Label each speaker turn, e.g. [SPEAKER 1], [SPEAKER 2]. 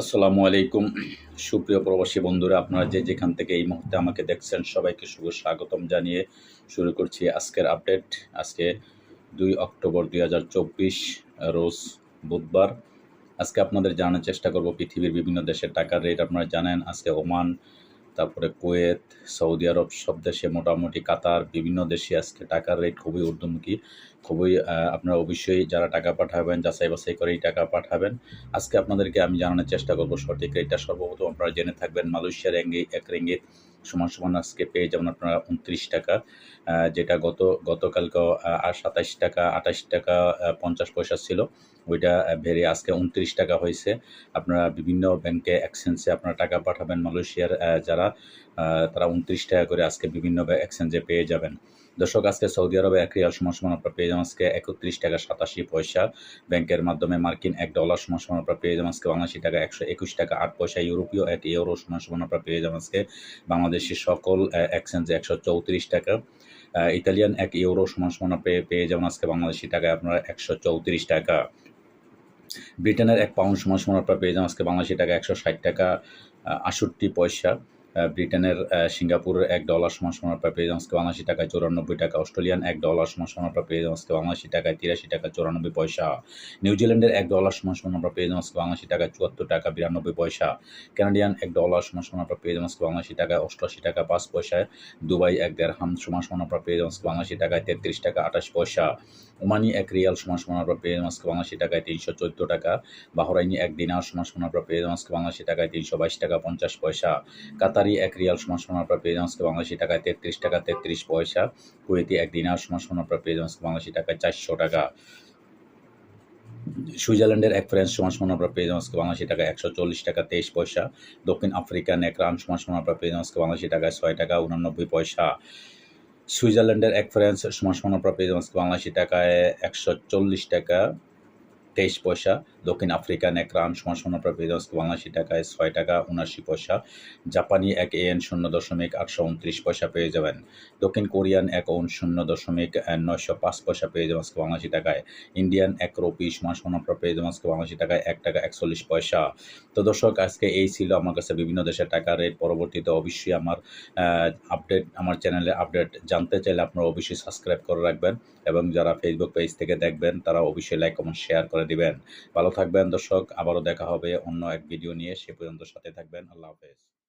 [SPEAKER 1] আসসালামু আলাইকুম। সুপ্রিয় প্রবাসী বন্ধুরা, আপনারা যে যেখান থেকে এই মুহূর্তে আমাকে দেখছেন সবাইকে শুভ স্বাগতম জানিয়ে শুরু করছি আজকের আপডেট। আজকে ২ অক্টোবর ২০২৪ রোজ বুধবার। আজকে আপনাদের জানার চেষ্টা করব পৃথিবীর বিভিন্ন দেশের টাকার রেট। আপনারা জানেন আজকে ওমান, তারপরে কুয়েত, সৌদি আরব সব দেশে মোটামুটি কাতার বিভিন্ন দেশে আজকে টাকার রেট খুবই ঊর্ধ্বমুখী। খুবই আপনারা অবশ্যই যারা টাকা পাঠাবেন যাচাই বাছাই করেই টাকা পাঠাবেন। আজকে আপনাদেরকে আমি জানানোর চেষ্টা করব সঠিক রেটটা। সর্বপ্রথম আপনারা জেনে থাকবেন মালয়েশিয়ার এক রিঙ্গিত সমান আজকে পেয়ে যাবেন আপনারা ২৯ টাকা। যেটা গতকালকেও ২৭ টাকা, ২৮ টাকা ৫০ পয়সা ছিল। ওইটা বেড়ে আজকে ২৯ টাকা হয়েছে। আপনারা বিভিন্ন ব্যাংকে এক্সচেঞ্জে আপনারা টাকা পাঠাবেন মালয়েশিয়ার যারা তারা ২৯ টাকা করে আজকে বিভিন্ন এক্সচেঞ্জে পেয়ে যাবেন। দর্শক, আজকে সৌদি আরবে এক রিয়াল সমান আপনারা পেয়ে যাবেন আজকে ৩১ টাকা ৮৭ পয়সা। ব্যাংকের মাধ্যমে মার্কিন $১ সমান আপনারা পেয়ে যাবেন আজকে বাংলাদেশী টাকা ১২১ টাকা ৮ পয়সা। ইউরোপীয় ১ ইউরো সমান আপনারা পেয়ে যাবেন আজকে বাংলাদেশি সকল এক্সচেঞ্জে ১৩৪ টাকা। ইতালিয়ান ১ ইউরো সমান পেয়ে যাবেন আজকে বাংলাদেশী টাকায় আপনারা ১৩৪ টাকা। ব্রিটেনের ১ পাউন্ড সমান আপনারা পেয়ে যাবেন আজকে বাংলাদেশী টাকা ১৬০ টাকা ৬৮ পয়সা। ব্রিটেনের সিঙ্গাপুরের $১ সমান আপনারা পেয়ে যাবেন আজকে বাংলাদেশী টাকায় ৯৪ টাকা। অস্ট্রেলিয়ান $১ সমান আপনারা পেয়ে যাবেন আজকে বাংলাদেশী টাকায় ৮৩ টাকা ৯৪ পয়সা। নিউজিল্যান্ডের $১ সমান আপনারা পেয়ে যাবেন আজকে বাংলাদেশী টাকায় ৭৪ টাকা ৯২ পয়সা। কানাডিয়ান $১ সমান আপনারা পেয়ে যাবেন আজকে বাংলাদেশী টাকায় ৮৮ টাকা ৫ পয়সায়। দুবাই ১ দেরহাম সমান আপনারা পেয়ে যাবেন আজকে বাংলাদেশী টাকায় ৩৩ টাকা ২৮ পয়সা। ওমানি ১ রিয়াল সমান আপনারা পেয়ে যাবেন আজকে বাংলাদেশী টাকায় ৩১৪ টাকা। বাহরাইনি ১ দিনার সমান আপনারা পেয়ে যাবেন আজকে বাংলাদেশী টাকায় ৩২২ টাকা ৫০ পয়সা। কাতারি ১ রিয়াল সমান আপনারা পেয়ে যাবেন আজকে বাংলাদেশী টাকায় ৩৩ টাকা ৩৩ পয়সা। কুয়েতি ১ দিনার সমান আপনারা পেয়ে যাবেন আজকে বাংলাদেশী টাকায় ৪০০ টাকা। সুইজারল্যান্ডের ১ ফ্রান্স সমান আপনারা পেয়ে যাবেন আজকে বাংলাদেশী টাকায় ১৪০ টাকা ২৩ পয়সা। দক্ষিণ আফ্রিকান ১ রান সমান আপনারা পেয়ে যাবেন আজকে বাংলাদেশী টাকায় ৬ টাকা ৮৯ পয়সা। সুইজারল্যান্ডের ১ ফ্রান্স সমান আপনারা পেয়ে যাবেন আজকে বাংলাদেশী টাকায় ১৪০ টাকা ২৩ পয়সা। দক্ষিণ আফ্রিকান ১ রান সমান আপনারা পেয়ে যাবেন আজকে বাংলাদেশী টাকায় ৬ টাকা ৭৯ পয়সা। জাপানি ১ ইয়েন ০.৮২৯ পয়সা পেয়ে যাবেন। দক্ষিণ কোরিয়ান ১ ওন ০.৯০৫ পয়সা পেয়ে যাবেন আজকে বাংলাদেশী টাকায়। ইন্ডিয়ান ১ রুপি সমান আপনারা পেয়ে যাবেন আজকে বাংলাদেশী টাকায় ১ টাকা ৪১ পয়সা। তো দর্শক, আজকে এই ছিল আমার কাছে বিভিন্ন দেশের টাকার রেট। পরবর্তীতে অবশ্যই আমার চ্যানেলে আপডেট জানতে চাইলে আপনারা অবশ্যই সাবস্ক্রাইব করে রাখবেন এবং যারা ফেসবুক পেজ থেকে দেখবেন তারা অবশ্যই লাইক কমেন্ট শেয়ার করে দিবেন। ভালো থাকবেন দর্শক, আবারও দেখা হবে অন্য এক ভিডিও নিয়ে। সে পর্যন্ত সাথে থাকবেন। আল্লাহ হাফেজ।